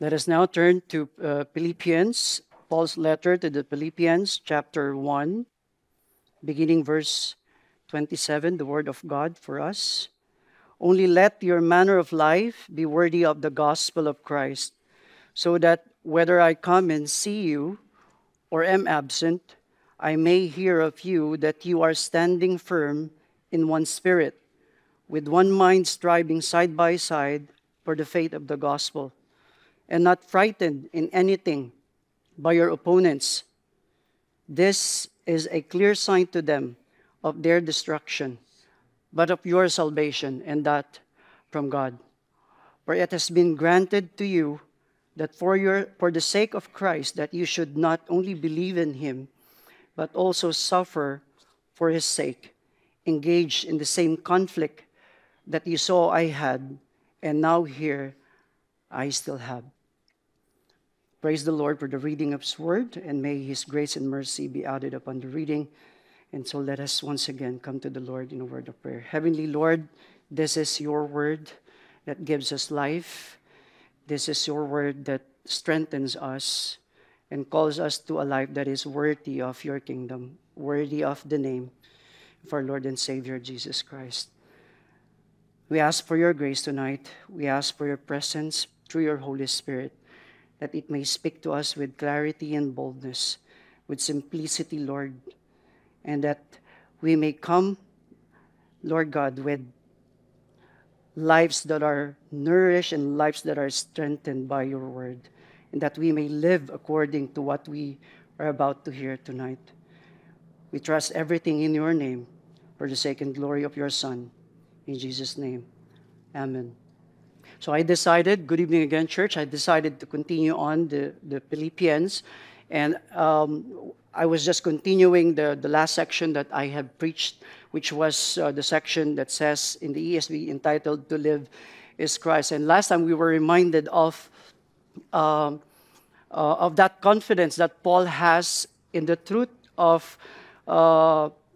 Let us now turn to Philippians, Paul's letter to the Philippians, chapter 1, beginning verse 27, the word of God for us. Only let your manner of life be worthy of the gospel of Christ, so that whether I come and see you or am absent, I may hear of you that you are standing firm in one spirit, with one mind striving side by side for the faith of the gospel, and not frightened in anything by your opponents. This is a clear sign to them of their destruction, but of your salvation, and that from God. For it has been granted to you that for the sake of Christ, that you should not only believe in him, but also suffer for his sake, engaged in the same conflict that you saw I had, and now here I still have. Praise the Lord for the reading of his word, and may his grace and mercy be added upon the reading. And so let us once again come to the Lord in a word of prayer. Heavenly Lord, this is your word that gives us life. This is your word that strengthens us and calls us to a life that is worthy of your kingdom, worthy of the name of our Lord and Savior, Jesus Christ. We ask for your grace tonight. We ask for your presence through your Holy Spirit, that it may speak to us with clarity and boldness, with simplicity, Lord, and that we may come, Lord God, with lives that are nourished and lives that are strengthened by your word, and that we may live according to what we are about to hear tonight. We trust everything in your name for the sake and glory of your Son. In Jesus' name, amen. So I decided, good evening again, church, I decided to continue on the Philippians. And I was just continuing the last section that I have preached, which was the section that says in the ESV entitled, To Live is Christ. And last time we were reminded of that confidence that Paul has in the truth of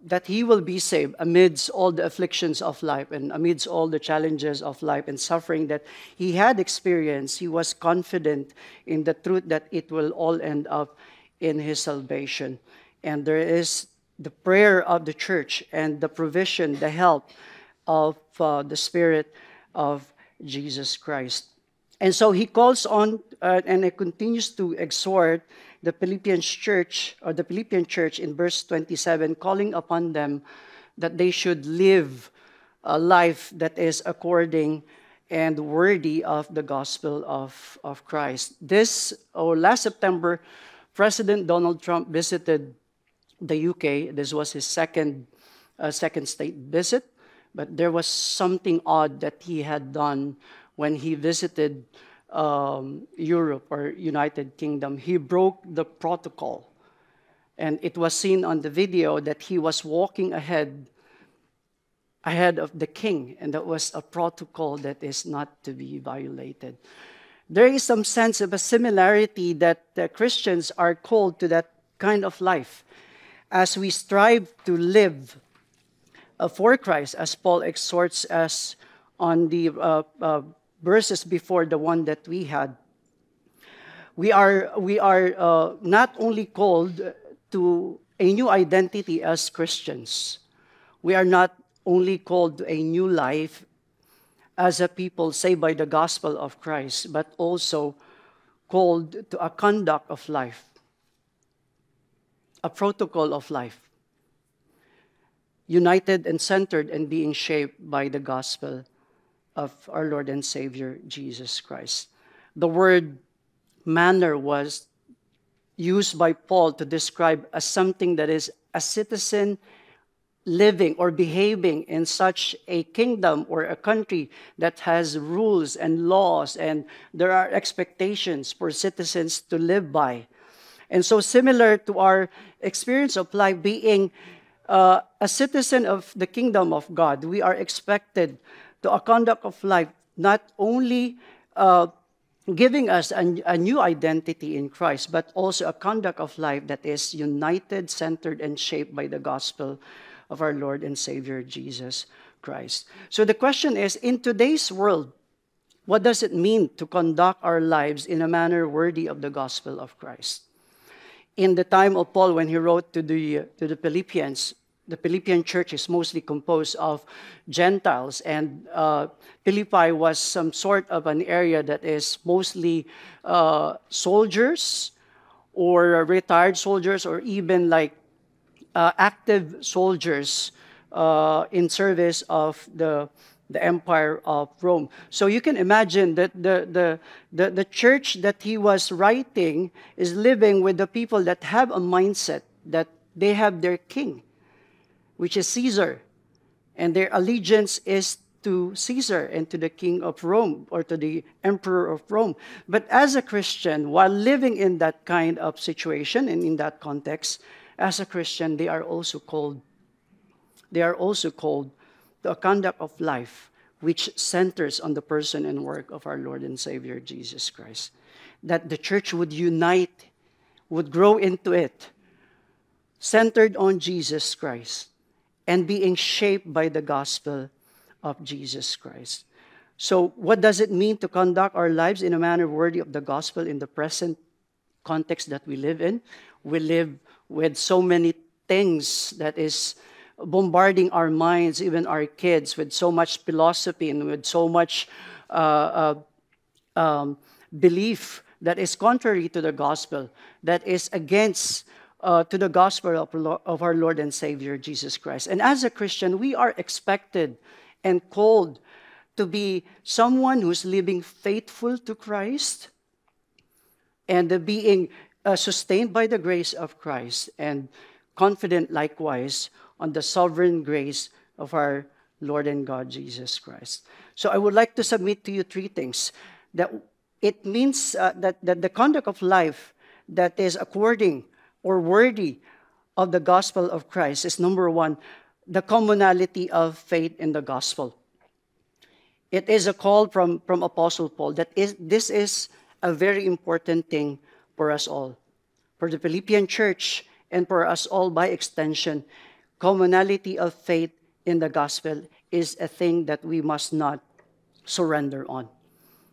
that he will be saved amidst all the afflictions of life and amidst all the challenges of life and suffering that he had experienced. He was confident in the truth that it will all end up in his salvation. And there is the prayer of the church and the provision, the help of the Spirit of Jesus Christ. And so he calls on and it continues to exhort the Philippian church in verse 27, calling upon them that they should live a life that is according and worthy of the gospel of Christ. Last September, President Donald Trump visited the UK. This was his second state visit, but there was something odd that he had done when he visited Europe or United Kingdom. He broke the protocol. And it was seen on the video that he was walking ahead of the king. And that was a protocol that is not to be violated. There is some sense of a similarity that the Christians are called to that kind of life as we strive to live for Christ, as Paul exhorts us on the verses before the one that we had. We are not only called to a new identity as Christians. We are not only called to a new life as a people saved by the gospel of Christ, but also called to a conduct of life, a protocol of life, united and centered and being shaped by the gospel of our Lord and Savior, Jesus Christ. The word manner was used by Paul to describe as something that is a citizen living or behaving in such a kingdom or a country that has rules and laws, and there are expectations for citizens to live by. And so similar to our experience of life being a citizen of the kingdom of God, we are expected to a conduct of life not only giving us a new identity in Christ, but also a conduct of life that is united, centered, and shaped by the gospel of our Lord and Savior, Jesus Christ. So the question is, in today's world, What does it mean to conduct our lives in a manner worthy of the gospel of Christ? In the time of Paul, when he wrote to the Philippians, the Philippian church is mostly composed of Gentiles, and Philippi was some sort of an area that is mostly soldiers or retired soldiers, or even like active soldiers in service of the empire of Rome. So you can imagine that the church that he was writing is living with the people that have a mindset that they have their king, which is Caesar, and their allegiance is to Caesar and to the king of Rome, or to the emperor of Rome. But as a Christian, while living in that kind of situation and in that context, as a Christian, they are also called to a conduct of life which centers on the person and work of our Lord and Savior Jesus Christ. That the church would unite, would grow into it, centered on Jesus Christ, and being shaped by the gospel of Jesus Christ. So what does it mean to conduct our lives in a manner worthy of the gospel in the present context that we live in? We live with so many things that is bombarding our minds, even our kids, with so much philosophy and with so much belief that is contrary to the gospel, that is against to the gospel of our Lord and Savior Jesus Christ. And as a Christian, we are expected and called to be someone who's living faithful to Christ and being sustained by the grace of Christ, and confident likewise on the sovereign grace of our Lord and God Jesus Christ. So I would like to submit to you three things. That it means that the conduct of life that is according or worthy of the gospel of Christ is, number one, the commonality of faith in the gospel. It is a call from Apostle Paul that this is a very important thing for us all. For the Philippian church and for us all by extension, commonality of faith in the gospel is a thing that we must not surrender on.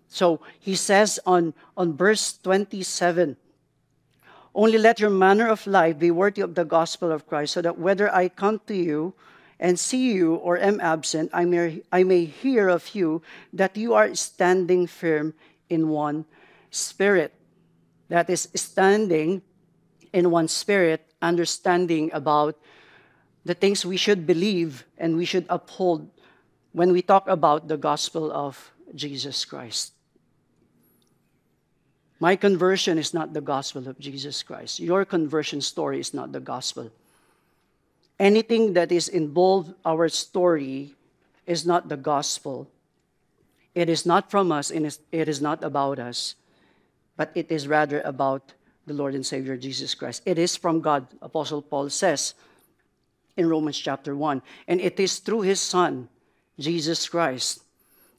So he says on verse 27, only let your manner of life be worthy of the gospel of Christ, so that whether I come to you and see you or am absent, I may hear of you that you are standing firm in one spirit. That is, standing in one spirit, understanding about the things we should believe and we should uphold when we talk about the gospel of Jesus Christ. My conversion is not the gospel of Jesus Christ. Your conversion story is not the gospel. Anything that is involved our story is not the gospel. It is not from us, and it is not about us, but it is rather about the Lord and Savior Jesus Christ. It is from God, Apostle Paul says in Romans chapter 1. And it is through His Son, Jesus Christ.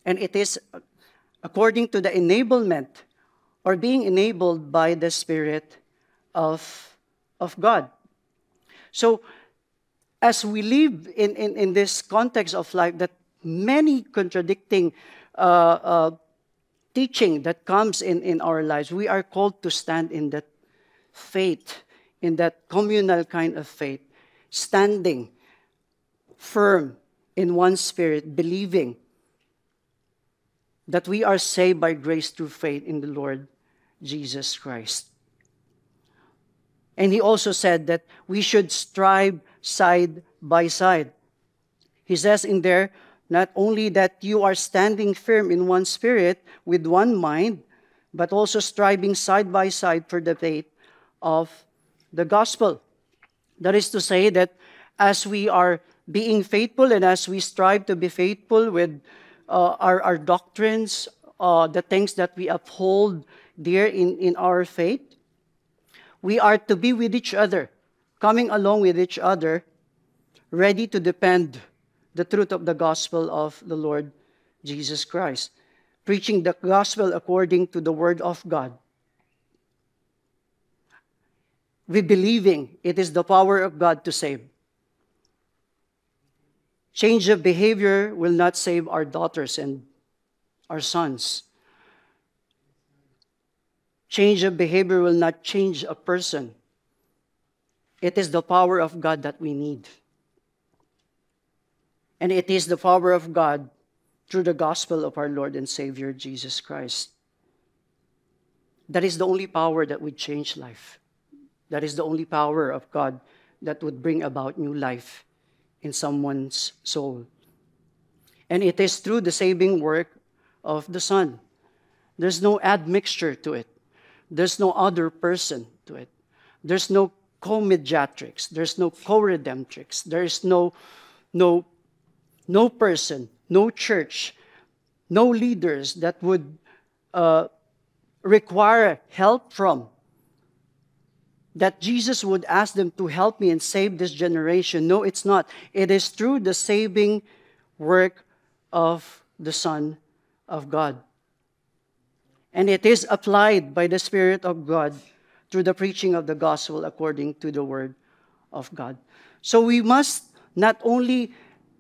And it is according to the enablement or being enabled by the Spirit of God. So, as we live in this context of life, that many contradicting teaching that comes in our lives, we are called to stand in that faith, in that communal kind of faith, standing firm in one spirit, believing that we are saved by grace through faith in the Lord Jesus Christ. And he also said that we should strive side by side. He says in there, not only that you are standing firm in one spirit with one mind, but also striving side by side for the faith of the gospel. That is to say that as we are being faithful and as we strive to be faithful with our doctrines, the things that we uphold dear in our faith, we are to be with each other, coming along with each other, ready to defend the truth of the gospel of the Lord Jesus Christ, preaching the gospel according to the word of God. We believing it is the power of God to save. Change of behavior will not save our daughters and our sons. Change of behavior will not change a person. It is the power of God that we need. And it is the power of God through the gospel of our Lord and Savior, Jesus Christ. That is the only power that would change life. That is the only power of God that would bring about new life in someone's soul. And it is through the saving work of the Son. There's no admixture to it. There's no other person to it. There's no co-mediatrix. There's no co-redemptrix. There is no person, no church, no leaders that would require help from, that Jesus would ask them to help me and save this generation. No, it's not. It is through the saving work of the Son of God. And it is applied by the Spirit of God through the preaching of the gospel according to the Word of God. So we must not only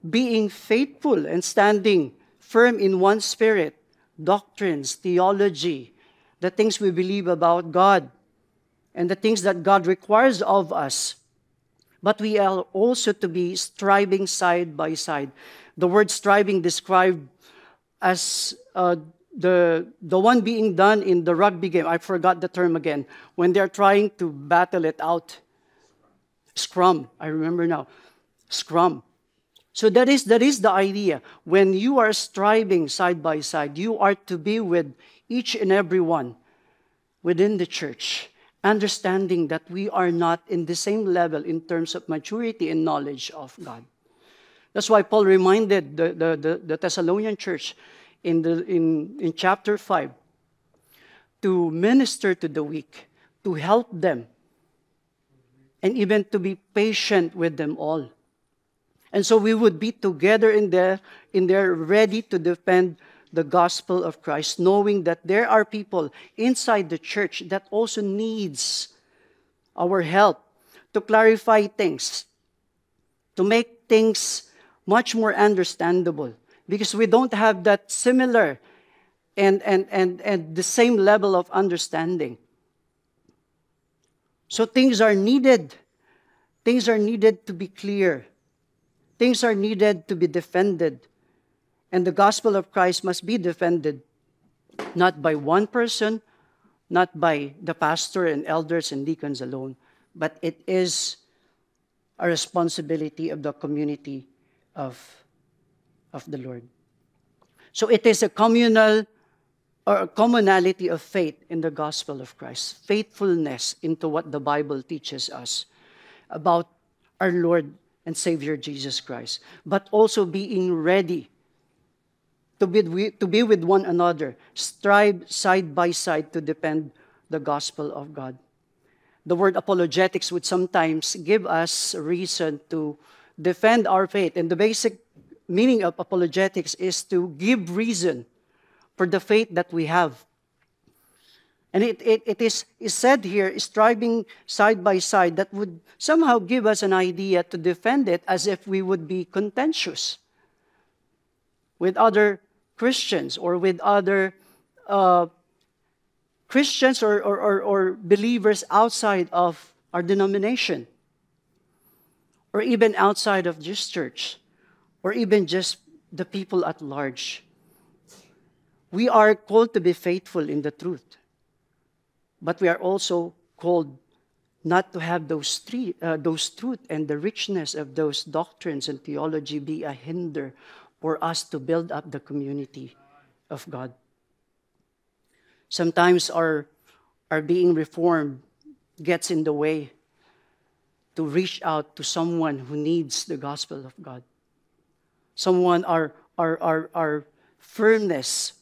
being faithful and standing firm in one spirit, doctrines, theology, the things we believe about God, and the things that God requires of us, but we are also to be striving side by side. The word striving described as the one being done in the rugby game. I forgot the term again. When they're trying to battle it out. Scrum. I remember now. Scrum. So that is the idea. When you are striving side by side, you are to be with each and every one within the church, understanding that we are not in the same level in terms of maturity and knowledge of God. That's why Paul reminded the Thessalonian church in chapter 5 to minister to the weak, to help them, and even to be patient with them all. And so we would be together in there ready to defend the gospel of Christ, knowing that there are people inside the church that also needs our help to clarify things, to make things much more understandable, because we don't have that similar and the same level of understanding. So things are needed. Things are needed to be clear. Things are needed to be defended. And the gospel of Christ must be defended not by one person, not by the pastor and elders and deacons alone, but it is a responsibility of the community of the Lord. So it is a communal or a commonality of faith in the gospel of Christ, faithfulness into what the Bible teaches us about our Lord and Savior Jesus Christ, but also being ready to be with one another, strive side by side to defend the gospel of God. The word apologetics would sometimes give us a reason to defend our faith. And the basic meaning of apologetics is to give reason for the faith that we have. And it is said here, striving side by side, that would somehow give us an idea to defend it as if we would be contentious with other Christians or with other Christians or believers outside of our denomination, or even outside of this church, or even just the people at large. We are called to be faithful in the truth, but we are also called not to have those truth and the richness of those doctrines and theology be a hinder for us to build up the community of God. Sometimes our being reformed gets in the way to reach out to someone who needs the gospel of God. Someone our firmness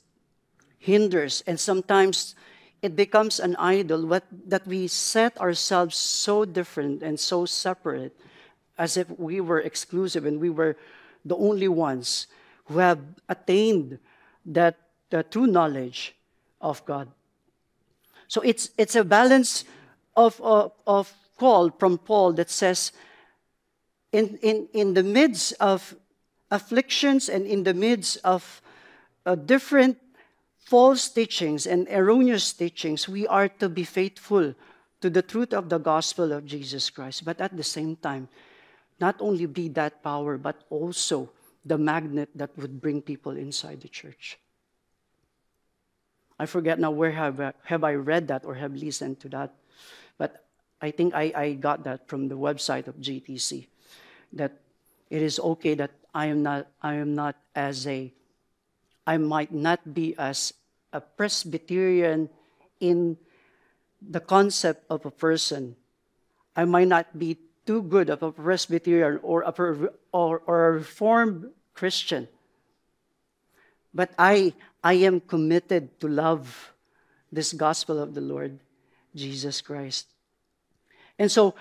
hinders, and sometimes it becomes an idol that we set ourselves so different and so separate, as if we were exclusive and we were the only ones who have attained the true knowledge of God. So it's a balance of call from Paul that says, in the midst of afflictions and in the midst of different false teachings and erroneous teachings, we are to be faithful to the truth of the gospel of Jesus Christ. But at the same time, not only be that power, but also the magnet that would bring people inside the church. I forget now where have I read that or have listened to that. But I think I got that from the website of GTC. That it is okay that I might not be as a Presbyterian in the concept of a person. I might not be too good of a Presbyterian or a Reformed Christian. But I am committed to love this gospel of the Lord Jesus Christ. And so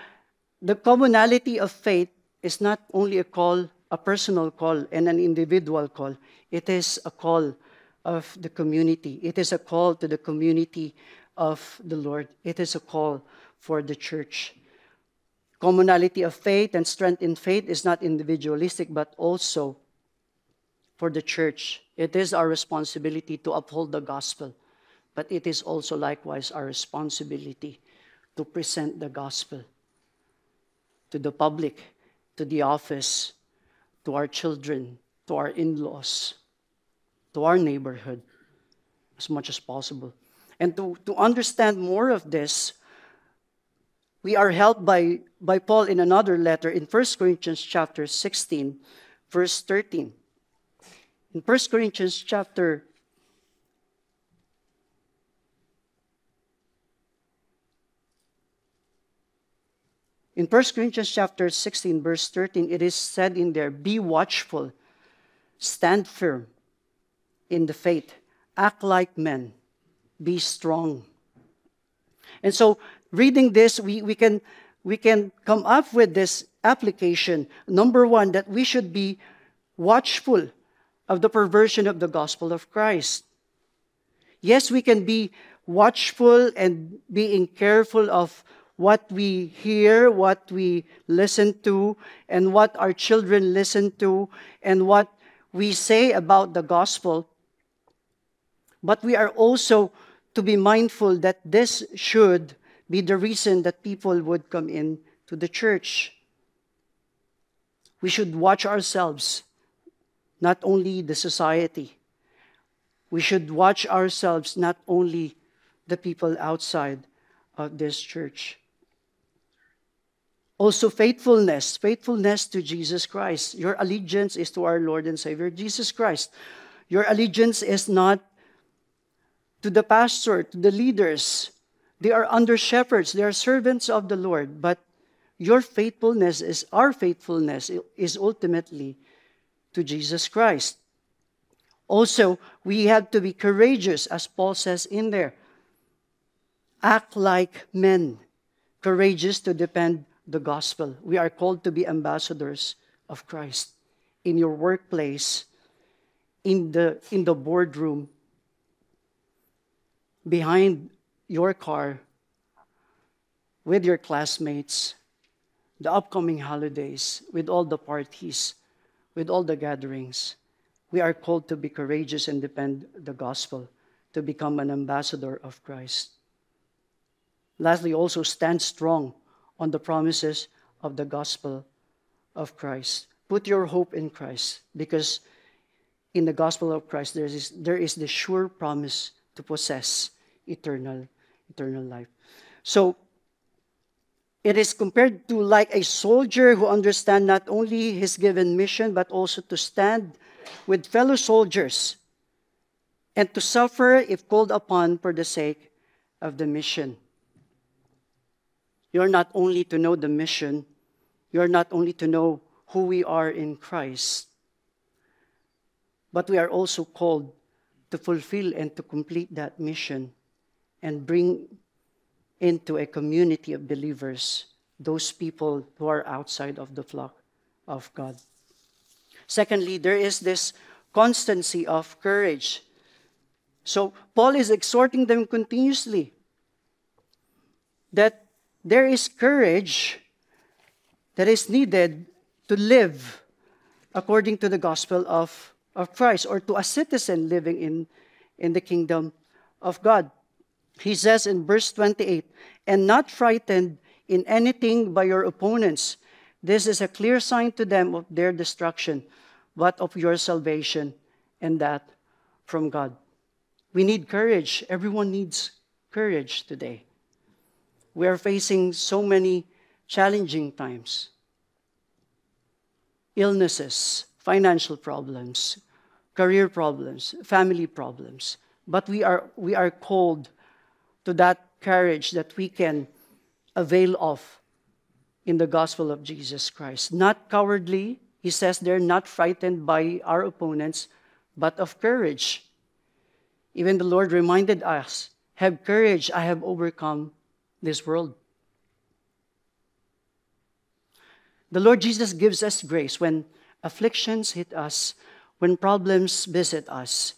the commonality of faith is not only a call, a personal call and an individual call. It is a call of the community. It is a call to the community of the Lord. It is a call for the church. Commonality of faith and strength in faith is not individualistic, but also for the church. It is our responsibility to uphold the gospel, but it is also likewise our responsibility to present the gospel to the public, to the office, to our children, to our in-laws, to our neighborhood, as much as possible. And to understand more of this, we are helped by Paul in another letter in 1 Corinthians chapter 16, verse 13. In 1 Corinthians chapter 16, verse 13, it is said in there, be watchful, stand firm in the faith, act like men, be strong. And so, reading this, we can come up with this application. Number one, that we should be watchful of the perversion of the gospel of Christ. Yes, we can be watchful and being careful of what we hear, what we listen to, and what our children listen to, and what we say about the gospel. But we are also to be mindful that this should be the reason that people would come in to the church. We should watch ourselves, not only the society. We should watch ourselves, not only the people outside of this church. Also faithfulness to Jesus Christ. Your allegiance is to our Lord and Savior, Jesus Christ. Your allegiance is not to the pastor, to the leaders. They are under shepherds. They are servants of the Lord. But our faithfulness is ultimately to Jesus Christ. Also, we have to be courageous, as Paul says in there. Act like men, courageous to defend the gospel. We are called to be ambassadors of Christ in your workplace, in the boardroom, behind your car, with your classmates, the upcoming holidays, with all the parties, with all the gatherings. We are called to be courageous and defend the gospel, to become an ambassador of Christ. Lastly, also stand strong on the promises of the gospel of Christ. Put your hope in Christ, because in the gospel of Christ there is the sure promise to possess eternal life. So it is compared to like a soldier who understands not only his given mission, but also to stand with fellow soldiers and to suffer if called upon for the sake of the mission. You're not only to know the mission, you're not only to know who we are in Christ, but we are also called to fulfill and to complete that mission and bring into a community of believers those people who are outside of the flock of God. Secondly, there is this constancy of courage. So Paul is exhorting them continuously that there is courage that is needed to live according to the gospel of Christ, or to a citizen living in the kingdom of God. He says in verse 28, "And not frightened in anything by your opponents. This is a clear sign to them of their destruction, but of your salvation, and that from God." We need courage. Everyone needs courage today. We are facing so many challenging times. Illnesses, financial problems, career problems, family problems. But we are called to that courage that we can avail of in the gospel of Jesus Christ. Not cowardly, he says they're not frightened by our opponents, but of courage. Even the Lord reminded us, "Have courage, I have overcome this world." The Lord Jesus gives us grace when afflictions hit us, when problems visit us.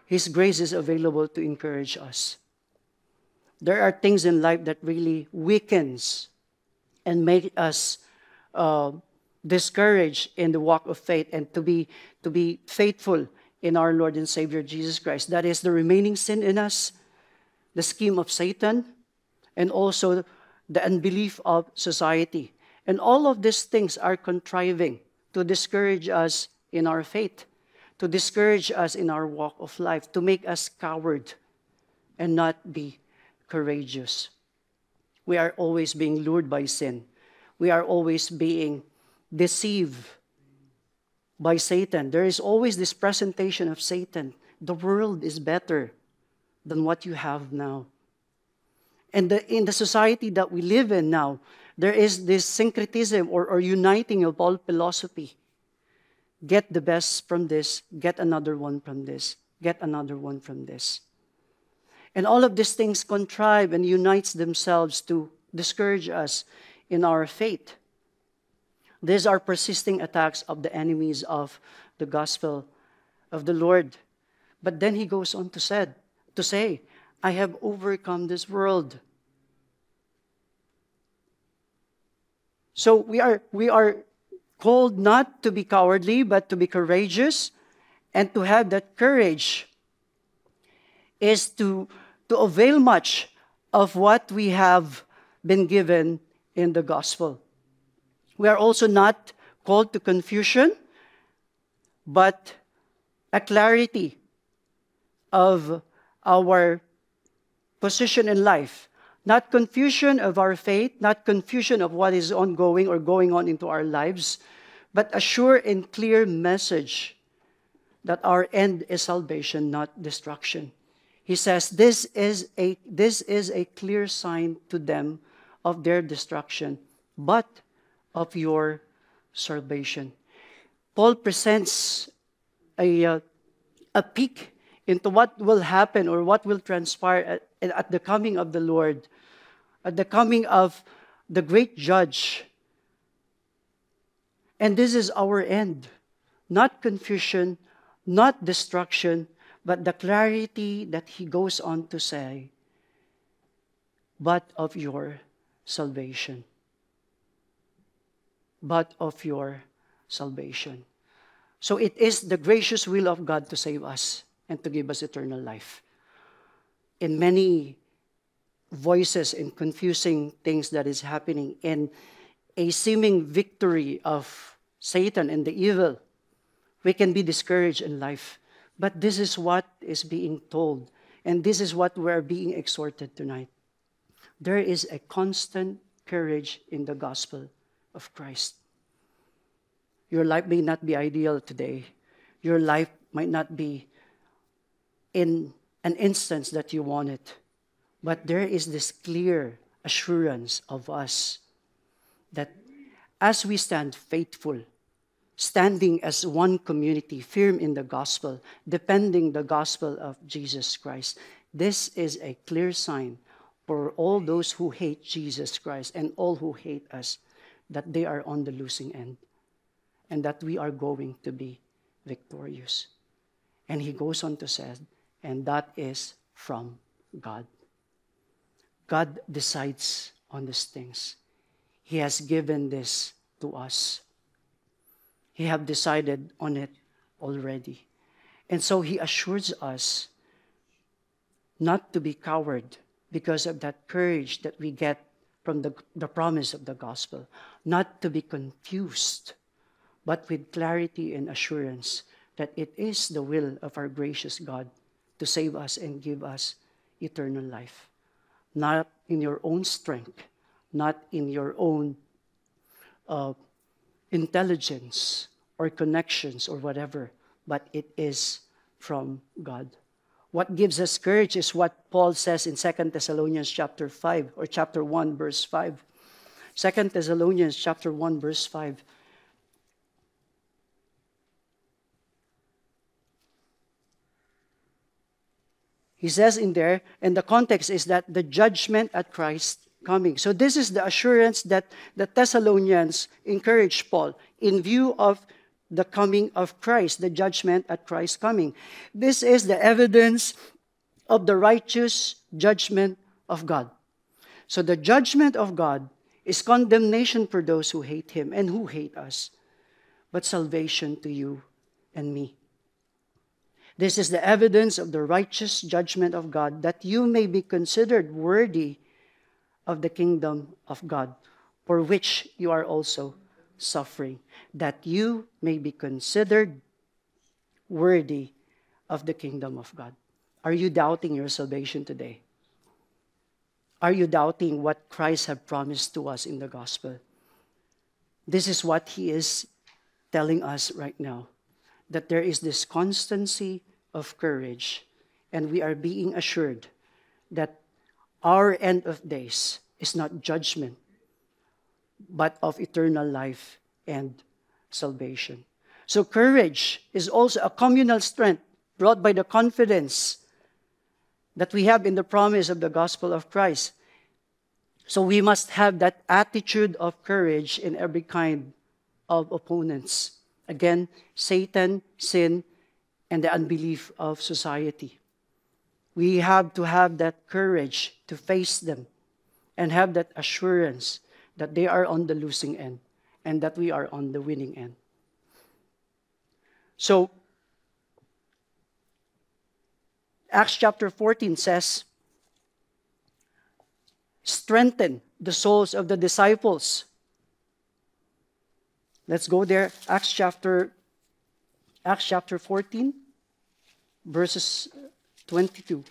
His grace is available to encourage us. There are things in life that really weakens and make us discouraged in the walk of faith and to be faithful in our Lord and Savior Jesus Christ. That is the remaining sin in us, the scheme of Satan, and also the unbelief of society. And all of these things are contriving to discourage us in our faith, to discourage us in our walk of life, to make us coward and not be courageous. We are always being lured by sin. We are always being deceived by Satan. There is always this presentation of Satan. The world is better than what you have now. And in the society that we live in now, there is this syncretism or uniting of all philosophy. Get the best from this, get another one from this, get another one from this. And all of these things contrive and unites themselves to discourage us in our faith. These are persisting attacks of the enemies of the gospel of the Lord. But then he goes on to say, "I have overcome this world." So we are called not to be cowardly, but to be courageous, and to have that courage is to avail much of what we have been given in the gospel. We are also not called to confusion, but a clarity of our position in life. Not confusion of our faith, not confusion of what is ongoing or going on into our lives, but a sure and clear message that our end is salvation, not destruction. He says, this is a clear sign to them of their destruction, but of your salvation. Paul presents a peek into what will happen or what will transpire at the coming of the Lord, at the coming of the great judge. And this is our end. Not confusion, not destruction, but the clarity that he goes on to say, but of your salvation. But of your salvation. So it is the gracious will of God to save us and to give us eternal life. In many voices and confusing things that is happening, in a seeming victory of Satan and the evil, we can be discouraged in life. But this is what is being told, and this is what we're being exhorted tonight. There is a constant courage in the gospel of Christ. Your life may not be ideal today. Your life might not be in an instance that you want it. But there is this clear assurance of us that as we stand faithful, standing as one community, firm in the gospel, defending the gospel of Jesus Christ, this is a clear sign for all those who hate Jesus Christ and all who hate us, that they are on the losing end and that we are going to be victorious. And he goes on to say, and that is from God. God decides on these things. He has given this to us. He have decided on it already. And so he assures us not to be coward because of that courage that we get from the promise of the gospel, not to be confused, but with clarity and assurance that it is the will of our gracious God to save us and give us eternal life. Not in your own strength, not in your own intelligence or connections or whatever, but it is from God. What gives us courage is what Paul says in 2 Thessalonians chapter 5 or chapter 1 verse 5. 2 Thessalonians chapter 1 verse 5. He says in there, and the context is that the judgment at Christ coming. So this is the assurance that the Thessalonians encouraged Paul in view of the coming of Christ, the judgment at Christ's coming. This is the evidence of the righteous judgment of God. So the judgment of God is condemnation for those who hate Him and who hate us, but salvation to you and me. This is the evidence of the righteous judgment of God, that you may be considered worthy of the kingdom of God, for which you are also suffering, that you may be considered worthy of the kingdom of God. Are you doubting your salvation today? Are you doubting what Christ has promised to us in the gospel? This is what He is telling us right now, that there is this constancy of courage, and we are being assured that our end of days is not judgment, but of eternal life and salvation. So courage is also a communal strength brought by the confidence that we have in the promise of the gospel of Christ. So we must have that attitude of courage in every kind of opponents. Again, Satan, sin, and the unbelief of society. We have to have that courage to face them and have that assurance that they are on the losing end and that we are on the winning end. So, Acts chapter 14 says, strengthen the souls of the disciples. Let's go there. Acts chapter 14, verses 22.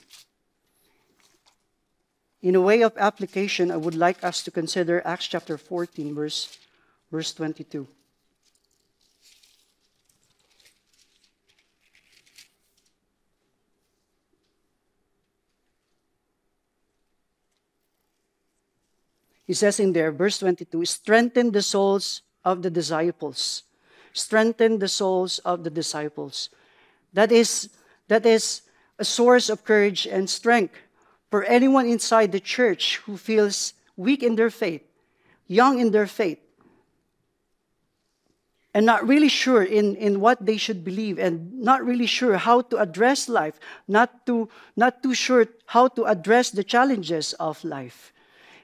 In a way of application, I would like us to consider Acts chapter 14, verse 22. He says in there, verse 22, strengthen the souls of the disciples. Strengthen the souls of the disciples. That is a source of courage and strength for anyone inside the church who feels weak in their faith, young in their faith, and not really sure in what they should believe, and not really sure how to address life, not too sure how to address the challenges of life.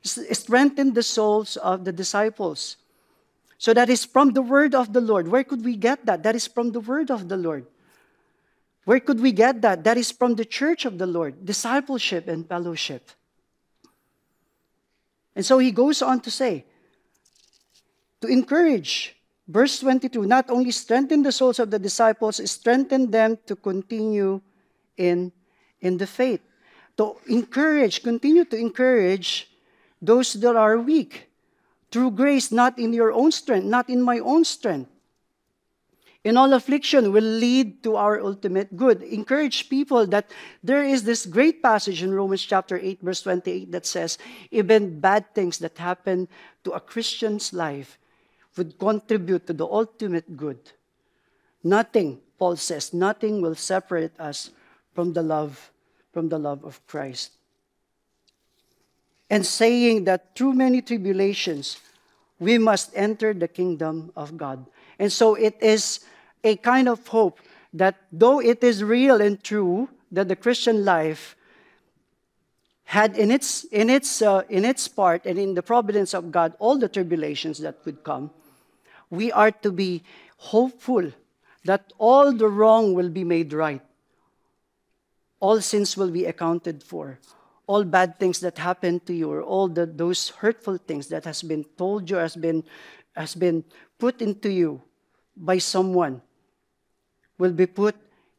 Strengthen the souls of the disciples. So that is from the word of the Lord. Where could we get that? That is from the word of the Lord. Where could we get that? That is from the church of the Lord, discipleship and fellowship. And so he goes on to say, to encourage, verse 22, not only strengthen the souls of the disciples, strengthen them to continue in the faith. To encourage, continue to encourage those that are weak, through grace, not in your own strength, not in my own strength. In all affliction will lead to our ultimate good. Encourage people that there is this great passage in Romans chapter 8, verse 28 that says, even bad things that happen to a Christian's life would contribute to the ultimate good. Nothing, Paul says, nothing will separate us from the love of Christ. And saying that through many tribulations, we must enter the kingdom of God. And so it is a kind of hope that though it is real and true that the Christian life had in its part and in the providence of God all the tribulations that could come, we are to be hopeful that all the wrong will be made right. all sins will be accounted for. All bad things that happen to you, or all those hurtful things that has been told you, has been put into you by someone, will be put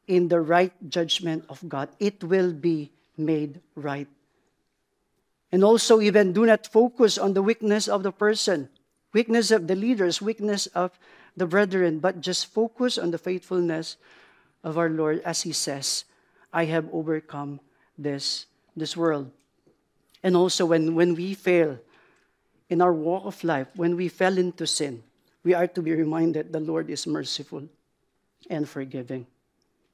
in the right judgment of God. It will be made right. And also, even do not focus on the weakness of the person, weakness of the leaders, weakness of the brethren, but just focus on the faithfulness of our Lord, as He says, I have overcome this world. And also, when we fail in our walk of life, when we fell into sin, we are to be reminded the Lord is merciful and forgiving.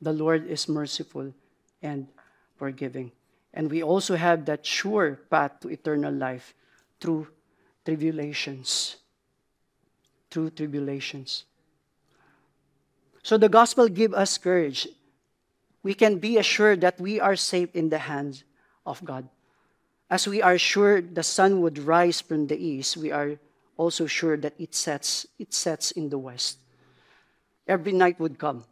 The Lord is merciful and forgiving. And we also have that sure path to eternal life through tribulations. Through tribulations. So the gospel gives us courage. We can be assured that we are safe in the hands of God. As we are sure the sun would rise from the east, we are also sure that it sets in the west. Every night would come,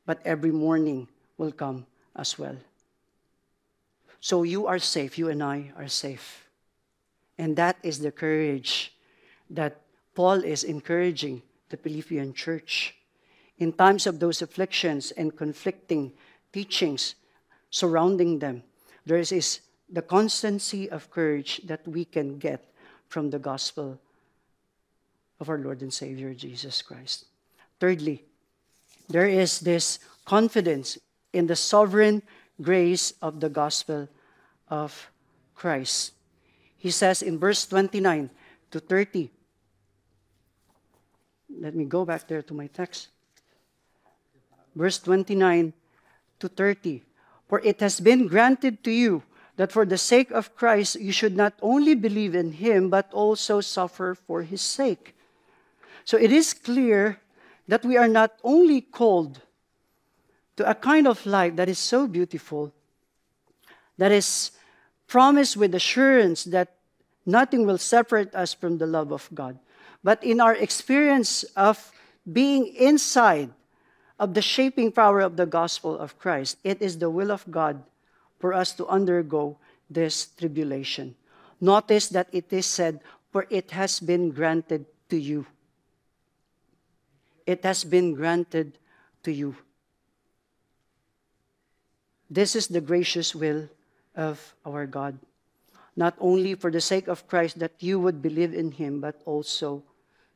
but every morning will come as well. So you are safe, you and I are safe. And that is the courage that Paul is encouraging the Philippian church. In times of those afflictions and conflicting teachings surrounding them, there is the constancy of courage that we can get from the gospel of our Lord and Savior Jesus Christ. Thirdly, there is this confidence in the sovereign grace of the gospel of Christ. He says in verse 29 to 30, let me go back there to my text. Verse 29 to 30, for it has been granted to you that for the sake of Christ you should not only believe in Him, but also suffer for His sake. So it is clear that we are not only called to a kind of life that is so beautiful, that is promised with assurance that nothing will separate us from the love of God, but in our experience of being inside of the shaping power of the gospel of Christ, it is the will of God for us to undergo this tribulation. Notice that it is said, for it has been granted to you. It has been granted to you. This is the gracious will of our God. Not only for the sake of Christ that you would believe in Him, but also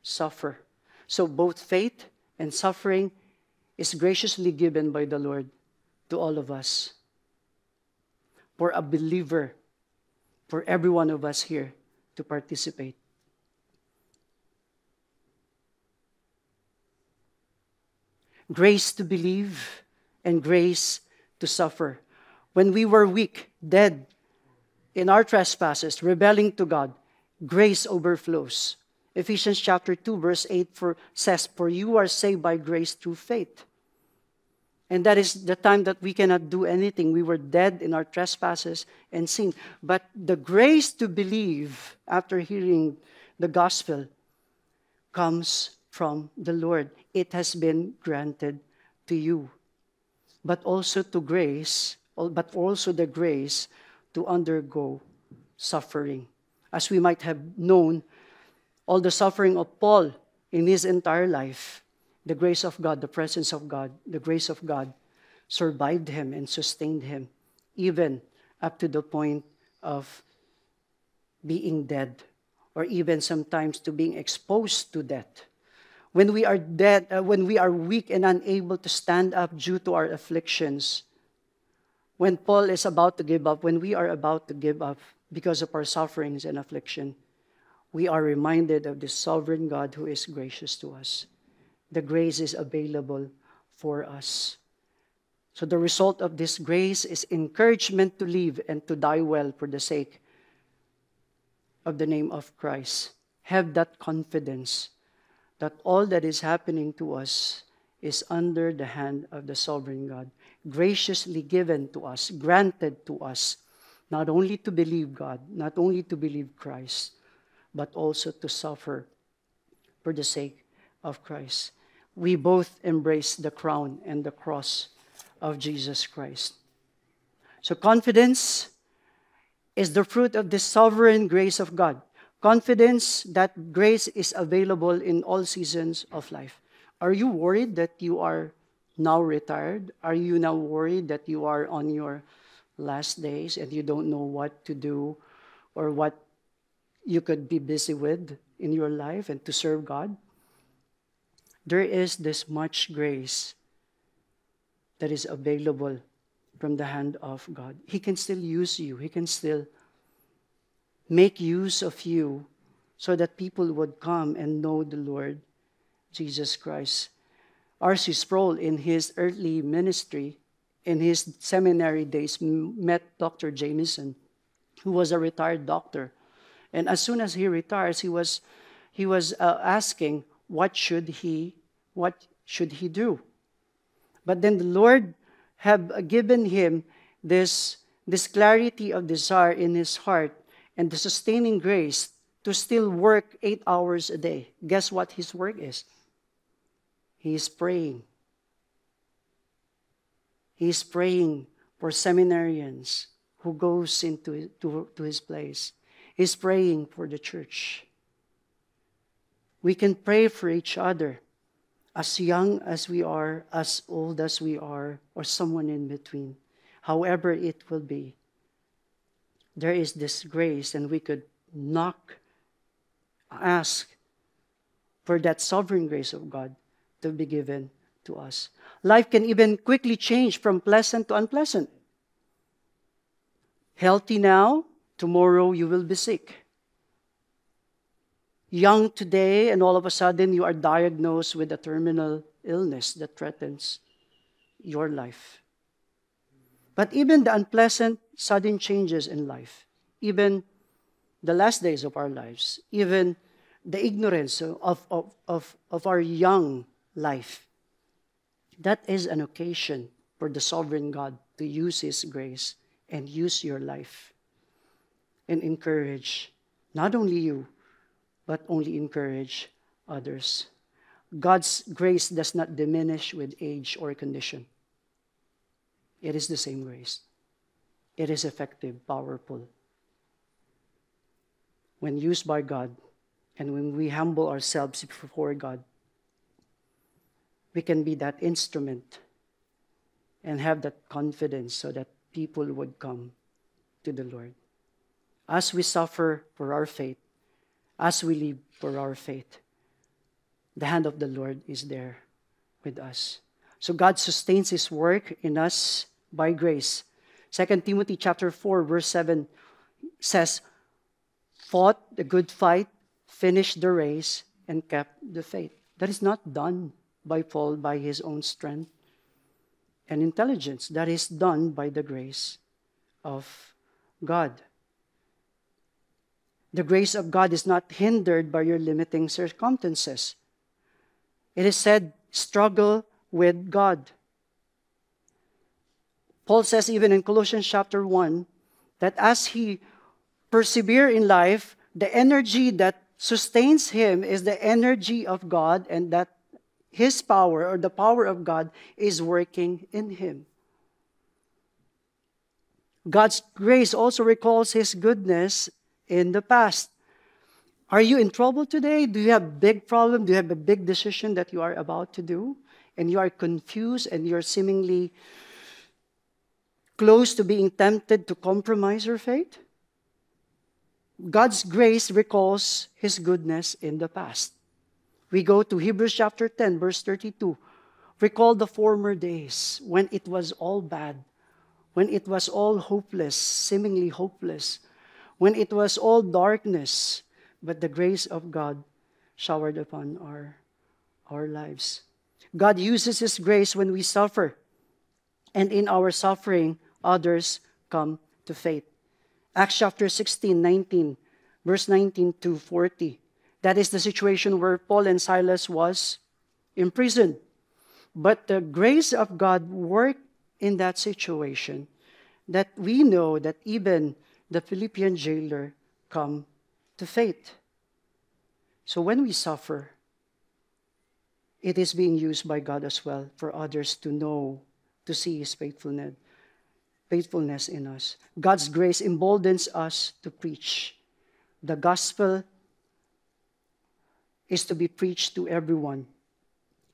suffer. So both faith and suffering is graciously given by the Lord to all of us. For a believer, for every one of us here to participate. Grace to believe and grace to suffer. When we were weak, dead in our trespasses, rebelling to God, grace overflows. Ephesians chapter 2 verse 8 says, for you are saved by grace through faith. And that is the time that we cannot do anything. We were dead in our trespasses and sin. But the grace to believe after hearing the gospel comes from the Lord. It has been granted to you. But also the grace to undergo suffering. As we might have known, all the suffering of Paul in his entire life, the grace of God, the presence of God, the grace of God survived him and sustained him, even up to the point of being dead, or even sometimes to being exposed to death. When we are dead, when we are weak and unable to stand up due to our afflictions, when Paul is about to give up, when we are about to give up because of our sufferings and affliction, we are reminded of the sovereign God who is gracious to us. The grace is available for us. So the result of this grace is encouragement to live and to die well for the sake of the name of Christ. Have that confidence that all that is happening to us is under the hand of the sovereign God, graciously given to us, granted to us, not only to believe God, not only to believe Christ, but also to suffer for the sake of Christ. We both embrace the crown and the cross of Jesus Christ. So confidence is the fruit of the sovereign grace of God. Confidence that grace is available in all seasons of life. Are you worried that you are now retired? Are you now worried that you are on your last days and you don't know what to do or what you could be busy with in your life and to serve God? There is this much grace that is available from the hand of God. He can still use you. He can still make use of you so that people would come and know the Lord Jesus Christ. R.C. Sproul, in his earthly ministry, in his seminary days, met Dr. Jameson, who was a retired doctor. And as soon as he retires, he was asking, what should he do? But then the Lord have given him this clarity of desire in his heart and the sustaining grace to still work 8 hours a day. Guess what his work is? He is praying. He is praying for seminarians who goes into to his place. He's praying for the church. We can pray for each other, as young as we are, as old as we are, or someone in between. However it will be, there is this grace, and we could ask for that sovereign grace of God to be given to us. Life can even quickly change from pleasant to unpleasant. Healthy now, tomorrow you will be sick. Young today, and all of a sudden you are diagnosed with a terminal illness that threatens your life. But even the unpleasant, sudden changes in life, even the last days of our lives, even the ignorance of our young life, that is an occasion for the sovereign God to use His grace and use your life and encourage not only you, but only encourage others. God's grace does not diminish with age or condition. It is the same grace. It is effective, powerful. When used by God, and when we humble ourselves before God, we can be that instrument and have that confidence so that people would come to the Lord. As we suffer for our faith, as we live for our faith, the hand of the Lord is there with us. So God sustains His work in us by grace. 2 Timothy chapter 4, verse 7 says, fought the good fight, finished the race, and kept the faith. That is not done by Paul by his own strength and intelligence. That is done by the grace of God. The grace of God is not hindered by your limiting circumstances. It is said, struggle with God. Paul says even in Colossians chapter 1, that as he perseveres in life, the energy that sustains him is the energy of God, and that His power, or the power of God, is working in him. God's grace also recalls His goodness in the past. Are you in trouble today? Do you have a big problem? Do you have a big decision that you are about to do? And you are confused and you're seemingly close to being tempted to compromise your faith? God's grace recalls His goodness in the past. We go to Hebrews chapter 10, verse 32. Recall the former days when it was all bad, when it was all hopeless, seemingly hopeless, when it was all darkness, but the grace of God showered upon our lives. God uses His grace when we suffer, and in our suffering, others come to faith. Acts chapter 16, 19, verse 19 to 40. That is the situation where Paul and Silas was imprisoned. But the grace of God worked in that situation, that we know that even the Philippian jailer come to faith. So when we suffer, it is being used by God as well for others to know, to see His faithfulness. faithfulness in us. God's grace emboldens us to preach. The gospel is to be preached to everyone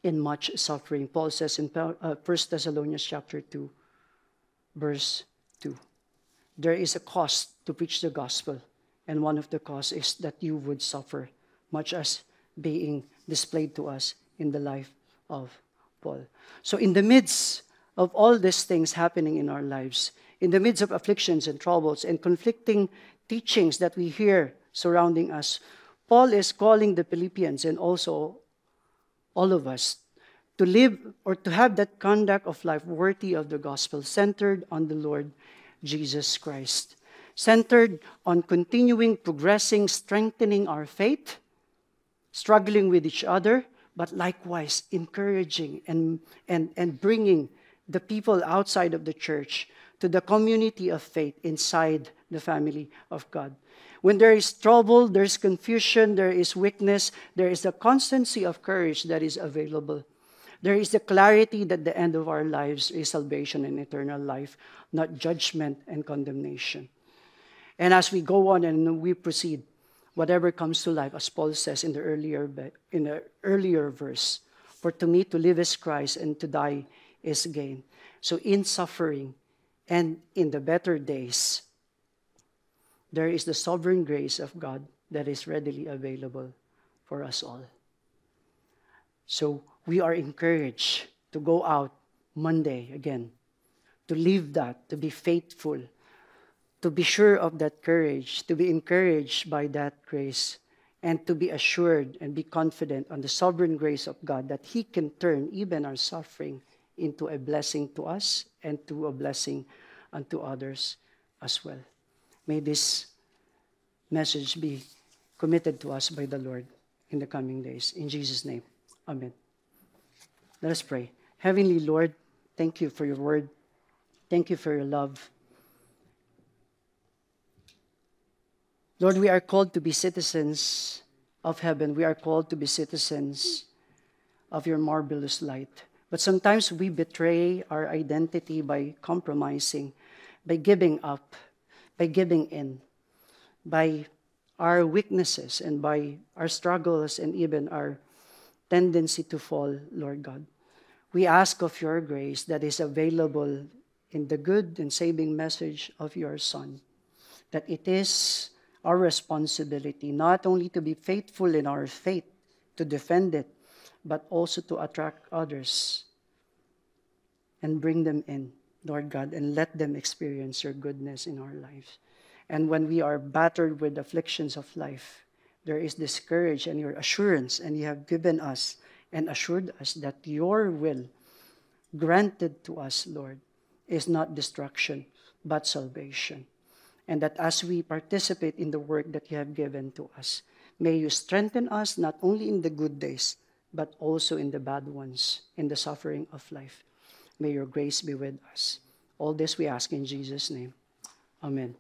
in much suffering. Paul says in 1 Thessalonians chapter 2, verse 2. There is a cost to preach the gospel, and one of the costs is that you would suffer, much as being displayed to us in the life of Paul. So in the midst of all these things happening in our lives, in the midst of afflictions and troubles and conflicting teachings that we hear surrounding us, Paul is calling the Philippians and also all of us to live or to have that conduct of life worthy of the gospel, centered on the Lord Jesus Christ, centered on continuing, progressing, strengthening our faith, struggling with each other, but likewise encouraging and bringing the people outside of the church to the community of faith inside the family of God. When there is trouble, there is confusion, there is weakness, there is a constancy of courage that is available. There is the clarity that the end of our lives is salvation and eternal life, not judgment and condemnation. And as we go on and we proceed, whatever comes to life, as Paul says in the earlier verse, for to me to live is Christ and to die is gain. So in suffering and in the better days, there is the sovereign grace of God that is readily available for us all. So we are encouraged to go out Monday again, to live that, to be faithful, to be sure of that courage, to be encouraged by that grace, and to be assured and be confident on the sovereign grace of God that He can turn even our suffering into a blessing to us and to a blessing unto others as well. May this message be committed to us by the Lord in the coming days. In Jesus' name, amen. Let us pray. Heavenly Lord, thank you for your word. Thank you for your love. Lord, we are called to be citizens of heaven. We are called to be citizens of your marvelous light. But sometimes we betray our identity by compromising, by giving up, by giving in, by our weaknesses and by our struggles and even our tendency to fall, Lord God. We ask of your grace that is available in the good and saving message of your Son, that it is our responsibility not only to be faithful in our faith, to defend it, but also to attract others and bring them in, Lord God, and let them experience your goodness in our lives. And when we are battered with afflictions of life, there is this courage and your assurance, and you have given us and assured us that your will granted to us, Lord, is not destruction, but salvation. And that as we participate in the work that you have given to us, may you strengthen us not only in the good days, but also in the bad ones, in the suffering of life. May your grace be with us. All this we ask in Jesus' name. Amen.